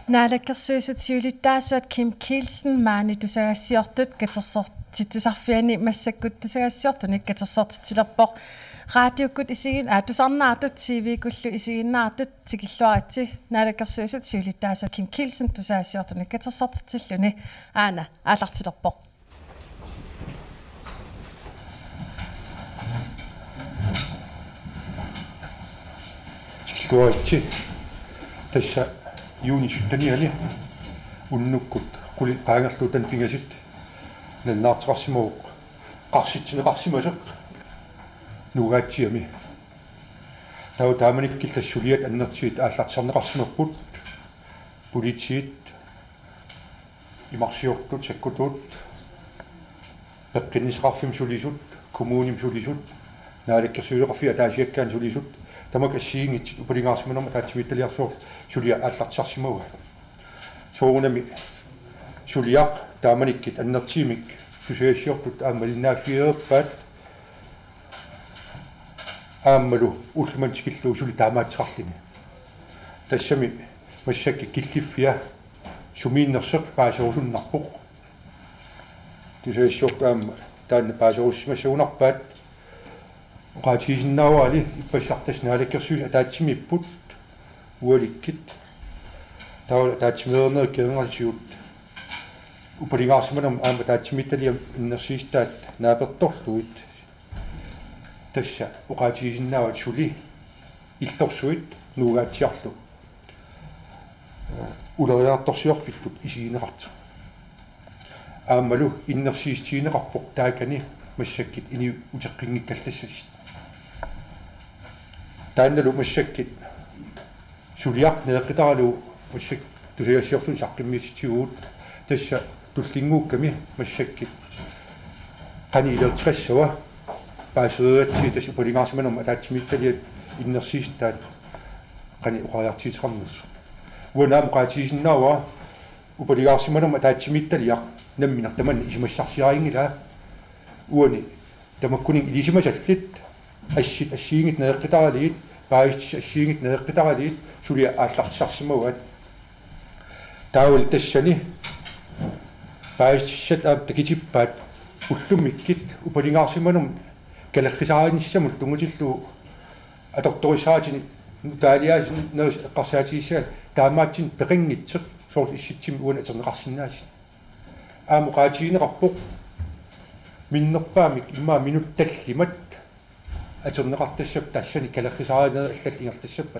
Naalakkersuisutiulitаасуат Kim Kielsen maani tusagassiortut katersort titisarfiani massakkut tusagassiortunik katersortitilerpoq raadiokut isigin tusarnaartut TV-kullu isiginnaartut tikilluaratsi naalakkersuisutiulitаасуат Kim Kielsen tusagassiortunik katersortitilluni aana aallartilerpoq tikilluaratsi tassa juuni syttaniani unnukkut quli qaangerluutan pingasit nannaartiqarsimuuq qarsittineqarsimaseq nuugaatsiami tau taamanikkillassuliat annertiit aallartisarneqarsimerput politiit imarsiortut sakkutut peqqinnisqarfim sulisut kommunim sulisut naalakkersuileqarfi ataasiakkaan sulisut tamak assiingit upalingaarsimanama taatsimittaliarsuur sulia aallartisarsimuga soorunami suliaq taamanikkit annertiimik tusiassiortut aammalinnaaffiерpaat aammalu ullumantikilluu suli taamaatiqarlini tassami massakki killiffia sumiinnerseq paaserusunnarpoq tusiassiort aamma taanna paaserussimassuunarpaat qaatiisinnaawali ippassartas naalakkersuus ataatsimipпут ualikkit taula taatsimederner kerengarsiut upalingaarsimanam aama taatsimittaliam innersiistaat naapertorluit tassa uqaatiisinnaawat suli illorsuit nuugaatsiarlu uleriartorsiorfittut isiineqartu aammalu innersiistiineqarpoq taakani massakkit ini uteqqinngikkallassassit taannalu massakkit suliaq neeqqitaralu massak tusiassiortun saqqimmiitsitiguut tassa tullinguukkami massakkit qani ilertiqassava paaseeriatsi tassa upalingaarsimanam ataatsimmittaliat innersiistaat qani uqariartiitiqarnersu uanaam qaatiisinnaava upalingaarsimanam ataatsimmittaliaq namminertaman isimassarsiaringila uani tamakkuning ilisimasallit assit assiingit neeqqitaraliit paistis assiingit neeqqitaraliit sulia aallartisarsimaguat taawil tassani paistissat aap takitippaat ullumikkit upalingaarsimanum kalerrisaarinnissamut tungutillu atortorisaatini taaliaasin neus eqqarsaatigissial taamaatsin peqingitseq soort issitsim uan aterneqarsinnaasi aamuqaatigineqarpoq minnerpaamik immaa minuttallimat aterneqartassap taassani kalerrisaarinera allat ingertassappa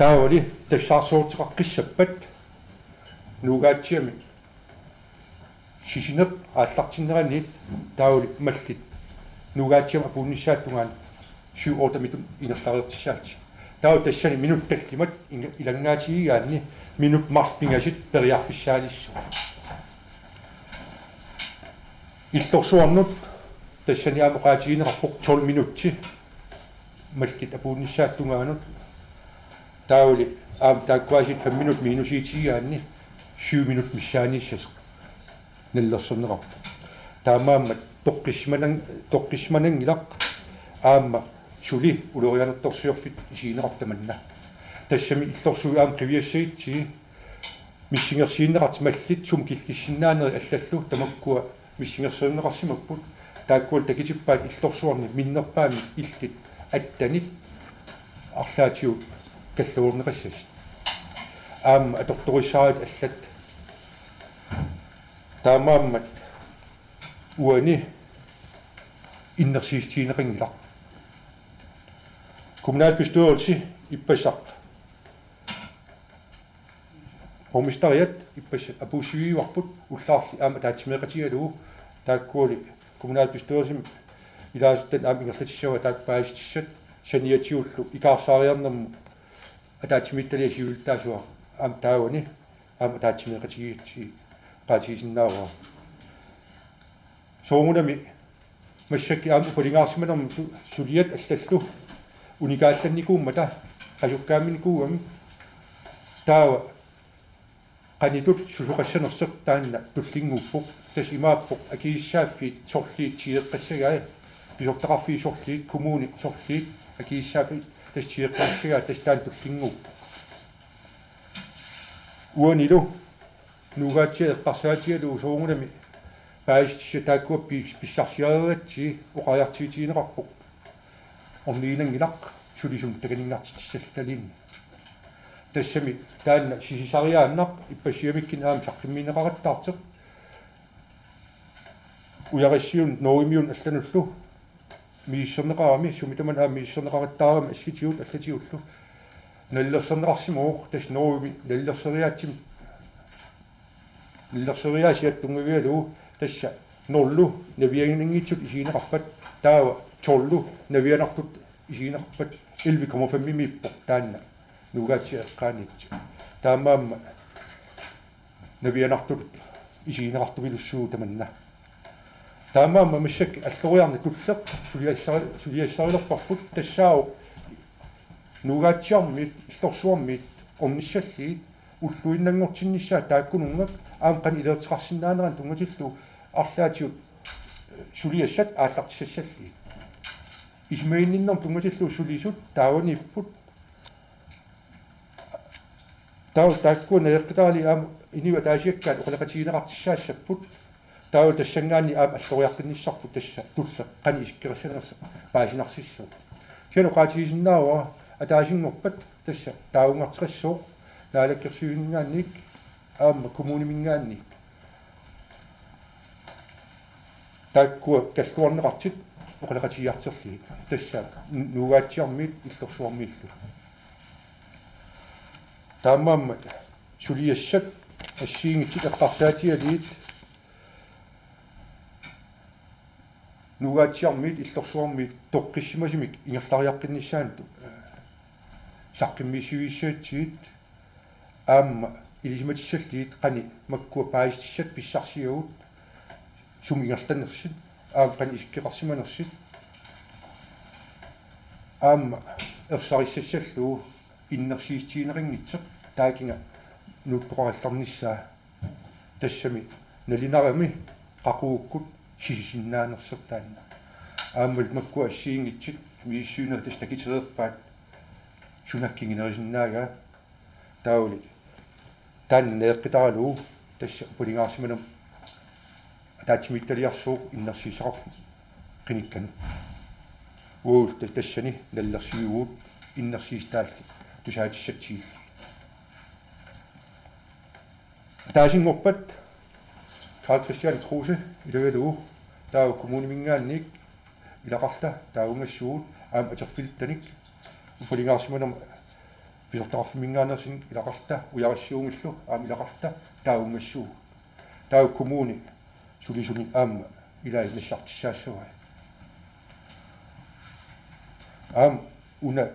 taawali tassaarsuutiqaqqissappat nuugaatsiami sisineq aallartinneraniit taawali mallit nuugaatsiam apuunnissaattungaan 7 ortamitun inerlariartissaati taaw tassani minuttallimat ilangaatigigaanni minut marpingasit periarfissaanissu illorsuarnut tassani aamuqaatigineqarpoq 12 minutsi mallit apuunnissaattungaanut taawali aam taakkuasit 5 minut minusiitigigaanni 7 minut missaanissas nallerserneqarpu taamaammat toqqismanangilaq aamma suli ulorianertorsiorfit isiineqartamanna tassami illorsugi aam qiviassagitsi missingersiinneqart mallit sum killissinnaaneri allallu tamakkua missingerserneqarsimapput taakkual takitippaat illorsuarni minnerpaami illit attanit арлаатиу каллуурнеқассас аама аторториссараат аллат таамааммат уани иннерсиистиинеқингилақ kommunalbestyrelse иппасақ Borgmesteriet иппас апуусивиуарпут уллаарли аама таатсимеқатигалугу тааккуали kommunalbestyrelse илаасуттан аама ингерлатиссава таакпаастиссат саниатиуллу икаарсаариарнэрму атаатимитталиасиултаасуа аама таавани аама таатсимеқатигиитси qaatigisinnaarua soongunami массакки аама полингаарсиманерму сулиат аллаллу уникаалланникууммата qasukkaamminikууami таава qanitut susuqaссанерсеқ таанна туллингууппоқ тас имааппоқ акииссааффи сорлиит тиеққассагаа писортақарфи сорлиит коммуни сорлиит акииссааффи тас тиеққассагаа тас таан туллингууппоқ uanilu nugaatsi eqqarsaatialu soongulami paistissa taakkua pissarsiaruatsi oqajartiitiineqarpuq orniinangilaq sulisum takaningartitsallalin тассами таанна сисисариааннақ иппассиамиккин аам саққимминеқаратаартеқ уяриссиун норимиун аллануллу мииссернеқарами сумитаман аам мииссернеқараттаарами асситиут аллатиуллу наллерсернеқарсимооқ тас норими наллерсериаатсим наллерсериаасиаттунгавиалу тасса ноллу навиангингитсут исиинеқарпат таава толлу навианартут исиинеқарпат 11,5 миппоқ таанна nugaatsi eqqaanitsu taamaamma navianartut isiineqartumilussuu tamanna taamaamma missak alloriarni tulleq suliassarilerparput tassaau nugaatsiarmit illorsuarmit ornissalliit уллуиннангортиннissaa тааккунунгак аамqan илертеқарсинааnerан тунгаtillu арлаатиут сулиассат ааллартиссалли исмаинниннер тунгаtillu сулисут тааваниппут тау тааккуна яқтаали аам инива таасиаккаат оқалақатигинеқартиссаассаппут тау тассангаани аам аллориаққинниссарпут тасса тулле қани исиккерсанерса паасинарсиссуу кено qaatigisиннаава атаасингорпат тасса таунгартеқассоо наалаккерсуингаанник аама коммунимингаанник тааккуа каллуарнеқартит оқалақатигиартерлиг тасса нугаатсиармит иллорсуармииллу таамаамма сулиассат ассиингитсит эққарсаатиалиит нугаатсиармит иллорсуармит тоққиссимасимик ингерлариаққиннissaанту саққиммисуиссаатсиит аама илисиматиссаллиит қани маккуа паистиссат писсарсиагут сум ингерланерсит аама қани исиккеқарсиманерсит аама ерсариссассаллуу иннерсиистиинерингитсеқ таакинга нуттоқаралларнissaa тассами налинарами қақууккут сисисиннаанерсертаанна ааммал макку ассиингитсит мииссуинер тастакитерерпаат сунаккингинерисиннаага таули таан неэққитаралуу тасса пулингаарсиманам атаатсимитталиарсууқ иннерсиисақар қиниккану уул тассани наллерсиугуут иннерсиистаалли тусаатиссатсигилли таасингорпат Карл Кристиан Крусе илавалуу таа коммунимингаанник илақарта таагунгассуут аам атерфилтаник уполингаарсиманам писортараффимингаанерсин илақарта уярассуунгиллу аам илақарта таагунгассуу таа коммуни сулисуни аама илаи нассартиссаассуа аам уна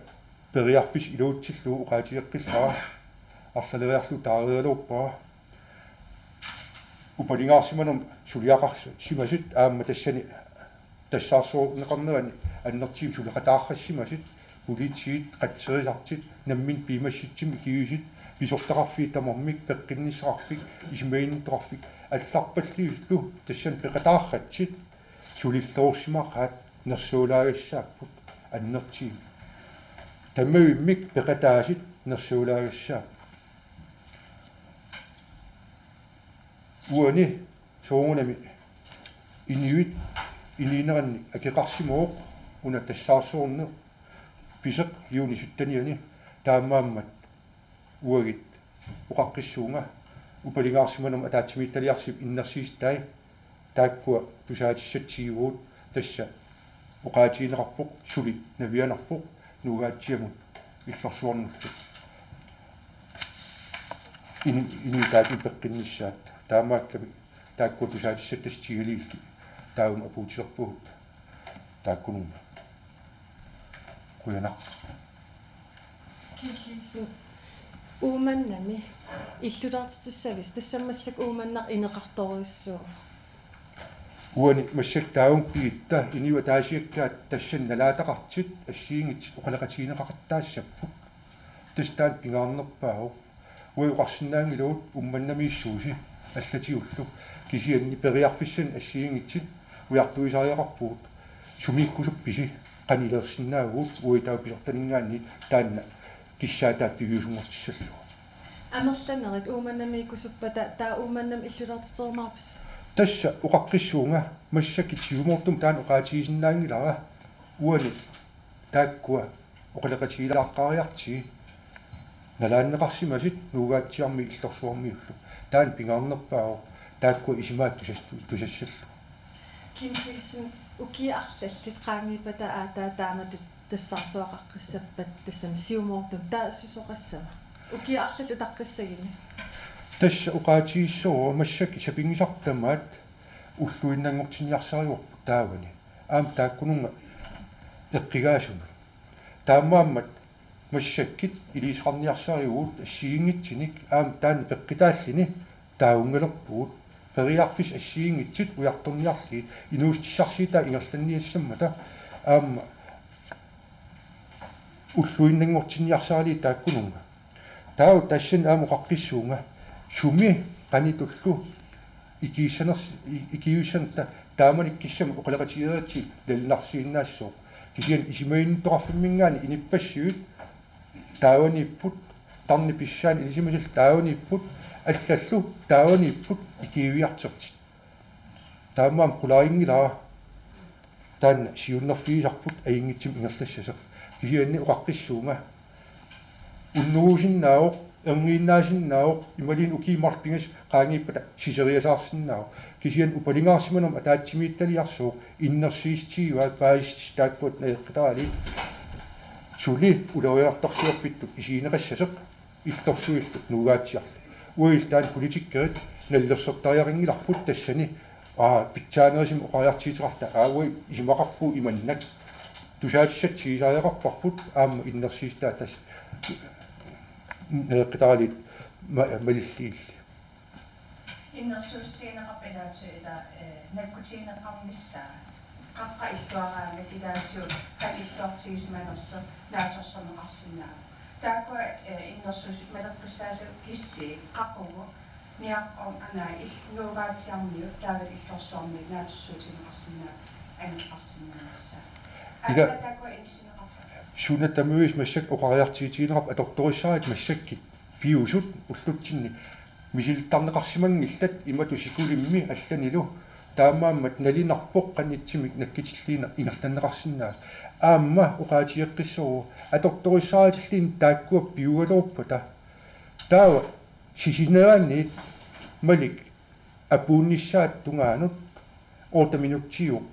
периарпис илуутсиллуу уqaatiеққиллаа арлалериарлу таариалууппаа уполингаарсиманам сулиақарс симасит аама тассани тассаарсуунеқарнерани аннертиим сулеқатааррассимасит политиит қатсерисартит наммин пимасситсими киусит писортақарфи тамармик пеққиннissaqarfik исмаиннтоқарфик алларпаллиуллу тассан пеқатаарратсит сулиллоорсимақаат нерсуулаагассааппут аннертиим таммавиммик пеқатаасит нерсуулаагассаап уани соongунами иниуит ининеранни акеқарсимооқ уна тассаарсуурне писеқ юуни суттаниани таамааммат уагит оқаққиссуунга упалингаарсиманам атаатсимитталиарсип иннерсиистай тааккуа тусаатиссатсигуут тасса уqaatiинеқарпоқ сули навианарпоқ нугаатсиамут иллорсуарнуллу ини таати пеққиннissaат таамаакками таакку тусаатиссаттастигилиилли тааума апуутисерпугут тааккунума куянақ килкилсин ууманнами иллулаартиссавис тассаммассак ууманнақ инеқарторуиссуу уани массак тааунгпигитта инива таасиаккаат тассан налаатақартит ассиингит оқалақатигинеқартаассаппут тастаат пингаарнерпаагу уиуқарсинаангилуут умманнамииссууси аллатиуллу кисианни периарфиссан ассиингитсит уяртуисариақарпуут сумиккусупписи qanilерсинаагуут уитауписортанингаанни таанна киссаатаат пигиусунгортиссаллу амерланерит ууманнамиикусуппата таа ууманнам иллулертитермаарпис тасса уқаққиссуунга массаки тиумортум таан уқаатигисиннаангилара уани тааккуа оқалеқатигилааққариарти налааннеқарсимасит нуугаатсиарми иллорсуармиуллу таан пингаарнерпао тааккуа исимаат тусассаллу Kim Hilsen ukiarlallit qaangiipata aataa taamatu тассаарсуақаққиссаппат тассан сиумортум таасусоқассава ukiarlallu таққиссагини тасса уқаатигиссоо массаки сапингисартамаат уллуиннангортиниарсариорпу таавани аам тааккунунга эққигаасума таамааммат массаккит илисқарниарсариуут ассиингитсиник аам таан пеққитааллини тааунгелерпуут периарфис ассиингитсит уярторниарли инуустиссарсита ингерланниассаммата аама уллуиннангортиниарсаали тааккунунга таау тассан ааму қаққиссуунга суми qanitullu ikiyusanna taamanikissam uqalaqatigeerati lallarsiinnaassoo kisian isimainnitoqarfimmingaani inippassiut taawaniipput tarni pissaani ilisimusal taawaniipput аллаллу тааваниппут икиуиартертит таамаам qularingilaa таан сиуннерфиисарпут аингитсим ингерлассасеқ кисианни уқаққиссуунга уннуусиннаавоқ эрнгииннаасиннаавоқ ималин укиимарпингас qaangiippata сисериасаарсиннаавоқ кисиан упалингаарсиманам атаатсимиитталиарсууқ иннерсиистигуаат паисtis тааккуат наеққитаали сули улериартарсиорпиттут исиинеқассасеқ иллорсуиллут нугаатсиарли уил таан политиккерит наллерсертариарингиларпут тассани питсаанерисим оқариартиитерарта аауи исимақарпу иманнак тусаатиссатсигисаариақарпарпут аама иннерсиистаа тас неқитаралит малиллиилли иннерсуустигинеқарпилаатуила наккутигинеқарнissaa қаққа иллуараамат илаатиу қалиллуартигисманерсер нааторсорнеқарсинаа таакуа иннерсуусут малеққиссаасал кисси қақугу ниаққом анаа иллугаатиармиу таавал иллорсуарми нааторсуутигинеқарсинаа анеқарсинаассаа таакуа инсинеқарпа сунатамуис массак оқариартигитигинеқарп аторториссаарит массакки пиусут уллутсинни мисилтарнеқарсимангиллат имату сикулимми алланилу таамааммат налинарпоқ қаннитсимик наккитиллиина ингерланнеқарсинаа аама уqaatigeqqissuu аторториссаатиллин тааккуа пиугалууппата таава сисинераанни малик апуунниссаат тунгаанут 8 минуттиуq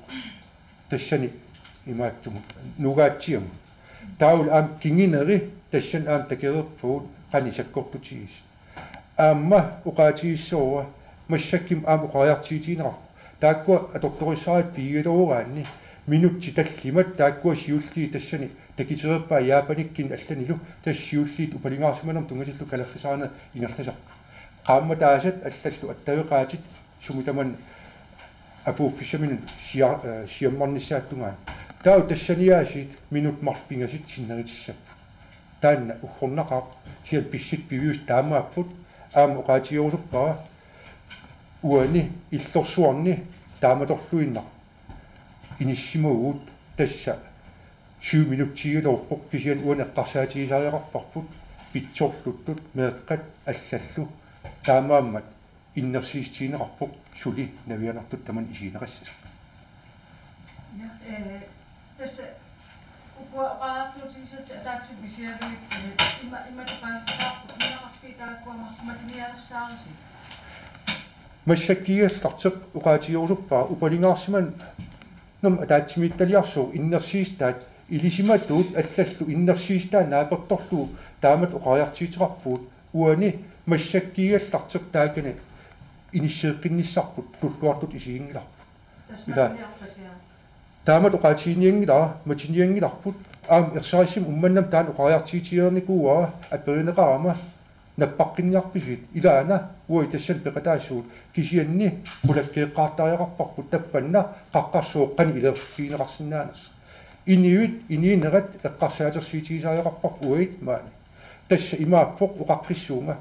тассани имааттуму нугаатсиам таул аам кингинери тассан аам такерерпуут qanисаккортутигис аама уqaatigiссууа массакким аам уqaриартигитигинеқар тааккуа аторториссаат пиугалуураанни минутти таллимат тааккуа сиулли тассани такитерпаа яапаниккин алланилу тассиуллиит упалингаарсиманам тунгасиллу калеррисаана ингерласарпу qaamma taasat аллаллу аттавеqaatit сумитаман апууффиссамин сиаммарниссааттунгаан тау тассаниаасит минут марпингасит синнеритиссаппу таанна уххорнақаа сиал писсит пивиус таамааппут аама уqaatigiorusupпара уани иллорсуарни тааматорлуиннар иниссимуут тасса 7 минуттигилорпоқ кисиан уанеққарсаатигисариақарпарпут питсорлуттут меэққат аллаллу таамааммат иннерсиистигинеқарпоқ сули навианартут таман исиинеқассас тасса уқаартуутигисат таатсу мисиавик има тапаасааққу минеқарфитааккуамарсиматниарсаариси массаккигаллартеқ уqaatigiorusupпаа упалингаарсиман нум атаатсимитталиарсуу иннерсиистаат илисиматуут аллаллу иннерсиистаа нааперторлуу таамат оқариартиитерарпуут уани массаккигаллартеқ таакани иниссеэққинниссарпут туллуартут исигингиларпут ила таамат оқаатигиниангилаа матиниангиларпут аам ерсарисим умманнам таан оқариартиитиерникууаа аперинеқарама наппаққинниарписит илаана уи тассан пеқатаасуут кисианни кулаккеэққаартариақарпарпут таппанна қаққарсууққани илерффиинеқарсинаанерс иниуит иниинерат эққарсаатерсиитигисариақарпарпу уит маани тасса имааппоқ уқаққиссуунга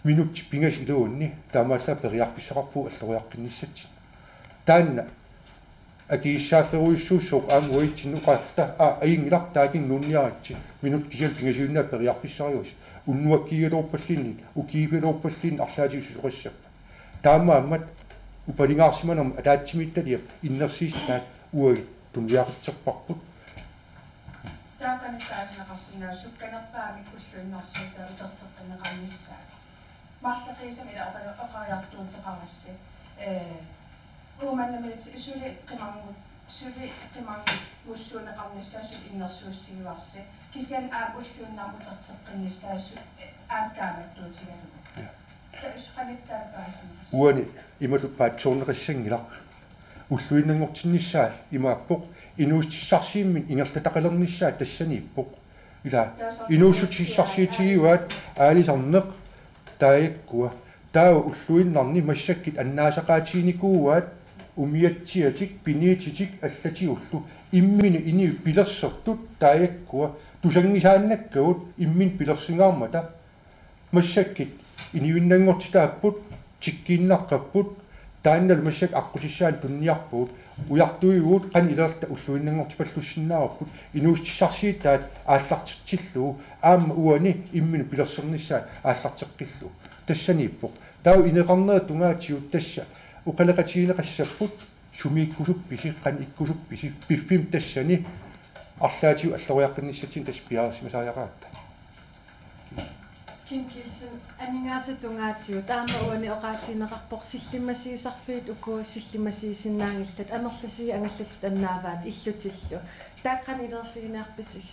минутти пингас илуунни таамаалла периарфиссақарпу аллориаққинниссатсит таанна акииссаафферуиссууссууқ аам уитсинну қаатта аингилар таакин нунниаритси минут кисиал пингасиуннаа периарфиссариус уннуаккигалууппаллинни укиипилууппаллин арлаатиусусоқиссаппа таамааммат упалингаарсиманерма атаатсимитталиап иннерсиистаат уаги тунниақитсерпарпут таақанитаасинеқарсинаа сукканерпаами куллуиннарсуутаа утертеққинеқарнissaа марлеқисами оқариартуутеқарасси ууманнамит сули қимангу муссуунеқарнissaасут иннерсууссигиварси кисиан аапуллууннаар утертеққиннissaасут ааккааматтуутигалугу таусқалиттааппаасинерс уани ималуппаатсуунеқиссангилақ уллуиннангортиннissaа имааппоқ инуустиссарсииммин ингерлатақалернissaа тассанииппоқ ила инуussутиссарсиитигиуаат аалисарнеқ таиккуа таа уллуиннарни массаккит аннаасақаатииникууаат умиатсиатик пиниититик аллатиуллу иммини ини пилерсертут таиккуа тусангисааннаккагут иммин пилерсингаармата массаккит иниуиннангортитааппут тиккииннаққаппут тааннал массак аққусиссаан тунниарпуут уяртуигуут қани илерта уллуиннангортипаллуссиннаарпут инуустиссарсиитаат ааллартитсиллуу аама уани иммини пилерсернissaа ааллартеққиллу тассанииппоқ тау инеқарнера тунгаатиут тасса уқалеқатиинеқассаппут сумииккусупписи қани иккусупписи пиффим тассани арлаатиу алларуяққиннссатин тас пиарасимасааяқаатта Kim анингаасатунгаатиу таама уани оqaatiineqarpoq силлимасиисарфиит уку силлимасиисиннаангиллат амерласи ангаллатит аннааваат иллутиллу тааққан илерфигинаарписиг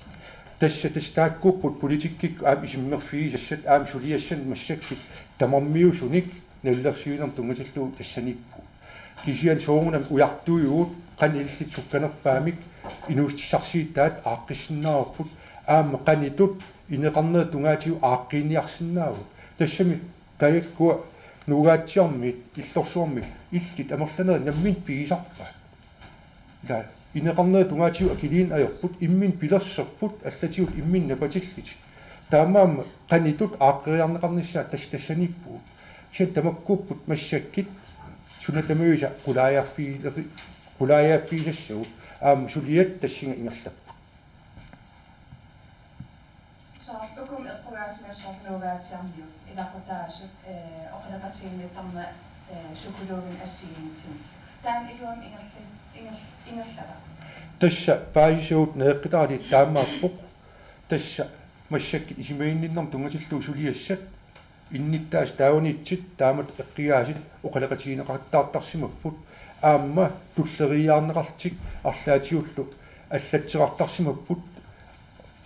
тасса тааккуппут политиккик аам исиммерфигисассат аам сулиассан массаккит тамармиусуник наллерсиунер тунгатиллуу тассаниппу кисиан соорунам уяртуиуут қани иллит сукканерпаамик инуустиссарсииттаат ааққиссиннаарпут аама қанитут инеқарнера тунгаатиу ааққиинниарсинааву тассами таяккуа нугаатсиарми иллорсуарми иллит амерланера наммин пигисарпа ила инеқарнера тунгаатиу акилиин аёрпут иммин пилерсерпут аллатиут иммин напатиллит таамаама қанитут ааққириарнеқарнissaа тассаниппу сиат тамаккуппут массаккит сунатамуиса qulaayaaffiisassuu аама сулиат тассинга ингерлаппу så ukum eqqugaasimassorluugaatiarniu ilaqutaasut oqalaqatiinnitarma psykologen assiinitin taam iluam ingallava тасса паисуут неэққитаали таамааппоқ тасса массакки исимаинниннарм тунгатиллуу сулиассат инниттаас таунитсит таамат эққигаасит оqalaqatiinеқартаартарсимаппут аама туллериаарнеқартик арлаатиуллу аллатсеқартарсимаппут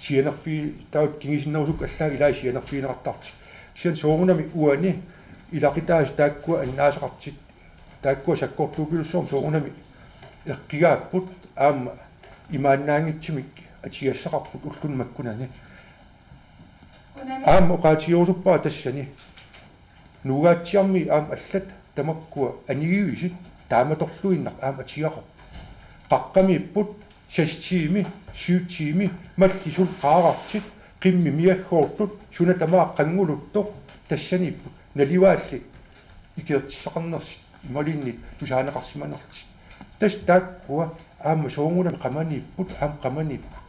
сианерфи таут кингисиннерусук аллаа илаа сианерфиинеқартартик сиан соорунами уани илақитаас тааккуа аннаасеқартит тааккуа саккортуупилуссуум соорунами эққигааппут аама имааннаангитсимик атигассақарпут уллун маккунани аама оqaatiorusupпаа тассани нугаатсиарми аама аллат тамаккуа анигиуисит тааматорлуиннақ аама атигақа қаққамииппут састиими сиутсиими маллисул қаарартит қимми миаггоортут суна тамаа қангулуттоқ тассаниппут наливаалли икиертиссақарнерсит ималиннит тусаанеқарсиманерти тас тааккуа аама соongунам қаманиппут аама қаманиппут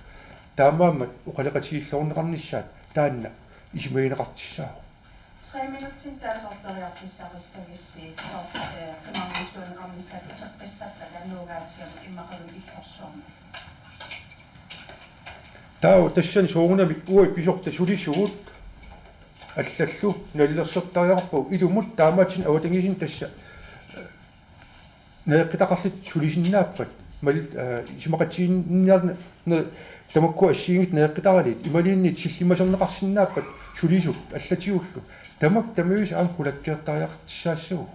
таамаама уқалеқатииллорнеқарнissaat таанна исимаинеқартиссаа 3 minuutin taasorperiartissarissagissii sort qimangussuuneqarnissaat uteqqissartala nuugaatiam immaqalun illorsuarmi таа тассани соongунами уи писорта сулисуут аллаллу наллерсертариарпу илумут таамаатин аватангисин тасса неэққитақарлит сулисиннааппат мал исимақатиинниарна тамакку ассиингит неэққитаралит ималииннит силлимасернеқарсиннааппат сулисук аллатиуллу тамак тамиус аам кулаккиартариартиссаассагу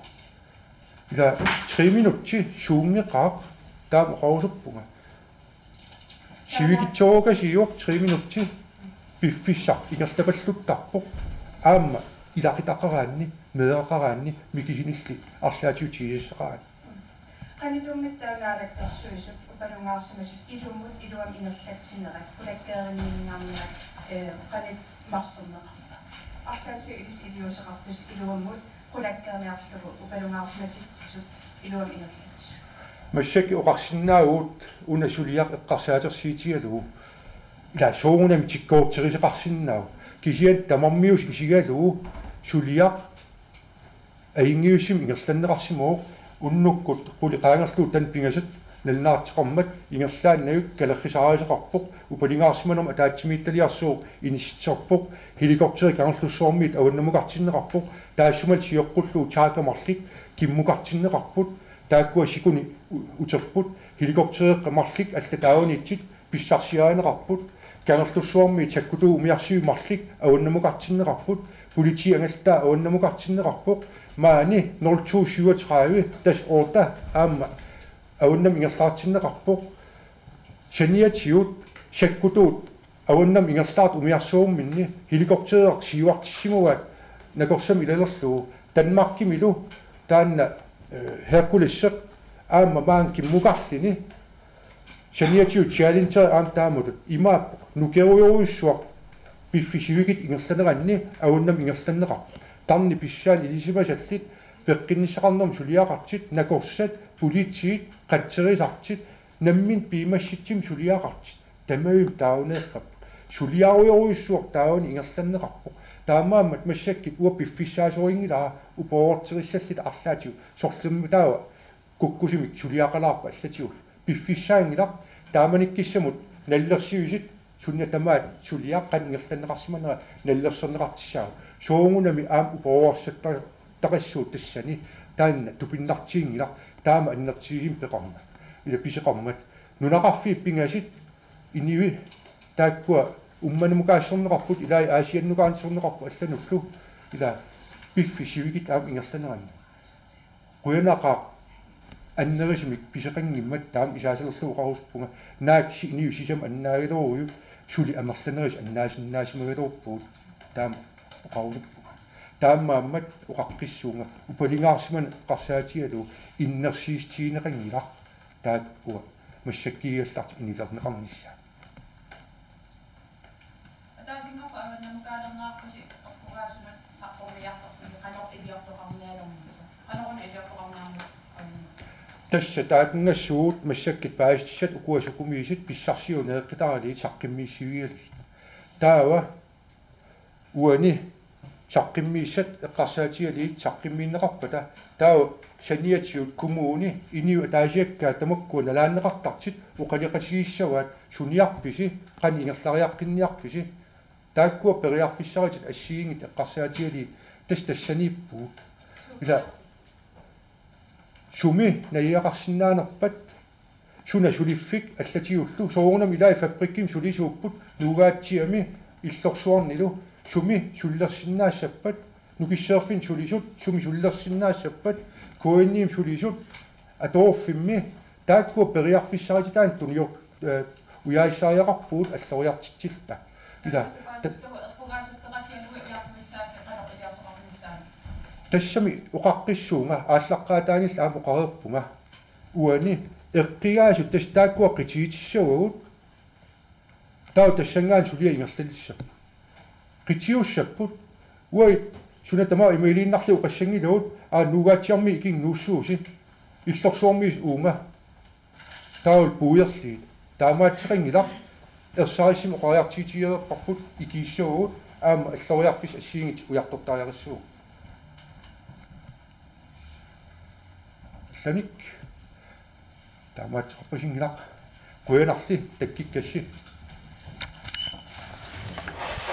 ила 3 минутти суумнеқаақ таам қаусуппунга сивигитсоога сиуқ 3 минутти пиффиссар игертапаллуттарпоқ аама илақитақараанни медеқараанни микисинилли арлаатиутигиссақаан qanituummittaaгаалаккассуисут упалунгаарсимасут илуммут илуам инерлатсинерак кулаккеериннингаарнерак qanit марсернеқарпа арлаатиу илис илиусеқарпис илуаммут кулаккеерниарлугу упалунгаарсиматитсисут илуам инерлатсу массаки оқарсинаагуут уна сулиақ эққарсаатерсиитигалугу ила соорунами тиккоортерисеқарсиннаау кисиан тамармиус исигалуу сулиақ аингиусим ингерланнеқарсимоо уннуккут qulиqaangерлуу тан пингасат налнаартеқармат ингерлааннагук калеррисараасеқарпоқ упалингаарсиманерма таатсимиитталиарсуу иниситсерпоқ хеликоптери кангерлуссуармиит аваннамукартиннеқарпоқ таассумал сиоққуллуу таакамарлик киммукартиннеқарпут тааккуа сикуни утерпут хеликоптереққамарлик алла тааваниитсит писсарсиаанеқарпут кангерлуссуармиит саккутуу умиарсиумарлик аваннамукартиннеқарпут политиангалтаа аваннамукартиннеқарпоқ маани 0237 тас орта аама аваннам ингерлаартиннеқарпоқ саниатиут саккутуут аваннам ингерлаарт умиарсуумминни хеликоптереқ сиуартиссимуат накорсам илалерлуу данмаркимилу таанна Herkulessek aama maan kimmukарлини саниатиут чаллинтер аам таамут имаап нукеруйоруйссуақ пиффисивигит ингерланеранни авуннам ингерланнеқар тарни писсаан илисимасаллит пеққиннissaqarнерм сулиақартит накорсат политиит қатсерисартит наммин пимасситсим сулиақартит тамаим таунеэққап сулиаруйоруйссуақ таавани ингерланнеқарпо таамааммат массаккит уа пиффиссаасурингилаа упоортириссаллит арлаатиу сорлумма таава куккусимик сулиақалаарпа аллатиул пиффиссаангилар тааманиккиссамут наллерсиусит суннатамаат сулиаққан ингерланнеқарсиманера наллерсернеқартиссаау суунгунами аам упоорсаттақассуут тассани таанна тупиннартиингилар таама аннертигим пеқарма ила писеқармат нунақарфи пингасит иниви тааккуа умманумукаассернеқарпут илаи аасианнукаансернеқарпу аллануллу ила пиффисивигит аам ингерланеранна куянақаа аннерисмик писеқангиммат таам исаасалерлууқаруспунга наакси иниусисам аннаагилоруйу сули амерланерис аннаасиннаасимагалууппуут таам оқарусуппуга таамааммат оқаққиссуунга упалингаарсиман қарсаатигалу иннерсиистиинеқангилар тааккуа массаккигалларт инилернеқарнissaа атаасингапа аваннамукаалернаарпаси орпугаасумат саққумиартарпи канор илиортоқарниалернисса канорна илиортоқарниарму тасса таакингассуут массаккит паастиссат укуасукумиисит писсарсиунеэққитаралиит саққиммииссивигалит таава уани саққиммииссат эққарсаатигалиит саққиммииннеқарпата таава саниатиут кумууни иниу таасиаккаа тамаккуа налааннеқартартит уқалиқасигиссаваат суниарписи қани ингерлариаққинниарписи тааккуа периарписсаритит ассиингит эққарсаатигалиит тассаниппуу ила суми наиақарсинаанерпат суна сулиффик аллатиуллу соорунам илаи фабрикким сулисууппут нугаатсиами иллорсуарнилу суми суллерсиннаассаппат нукиссеерфин сулисут суми суллерсиннаассаппат коинниим сулисут атооффимми тааккуа периарфиссарититаан туниор уяиссариақарпуут аллориартитсилта ила тассами оқаққиссуунга ааллаққаатаанилла аама оқареерпунга уани эққигаасут тас тааккуа қитиитиссавагут таа тассангаан сулиа ингерлалиссап қитиуссаппут уай сунатама имеилииннарлу қассангилуут нугаатсиарми икин нууссууси иллорсуарми уунга таул пуйерлиит таамаатсеқингилар ерсарисим оқариартиитиерпарпут икииссавагут аама аллориарпис ассиингит уяртортаариариссуу ник таамаатсеқарпасингилақ куянарли таккиккасси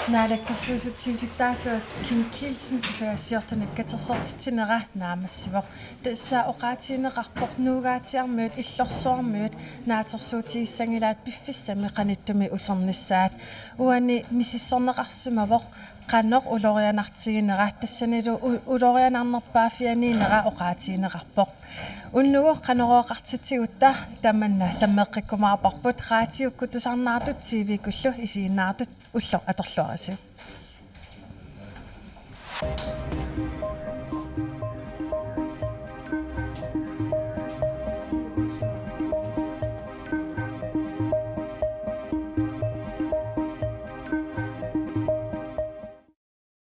наалаккассуусутсингиттаасуат Kim Kielsen тусаассиортуник катерсортитсинера наамассивоқ тассаа оқаатиинеқарпоқ нуугаатиармуут иллорсуармуут наатерсуутигиссангилаат пиффиссами қаниттуми утернissaат уани мисиссорнеқарсимавоқ qannoq ulorianartiginera tassanilu ulorianarnerpaafianiinera oqaatiineqarpoq unnugu qanorooqartitsigutta tamanna sammeqqikkumaarparput qaatiukku tusarnaartut TV-kullu isiinnaartut ullo atorluarasu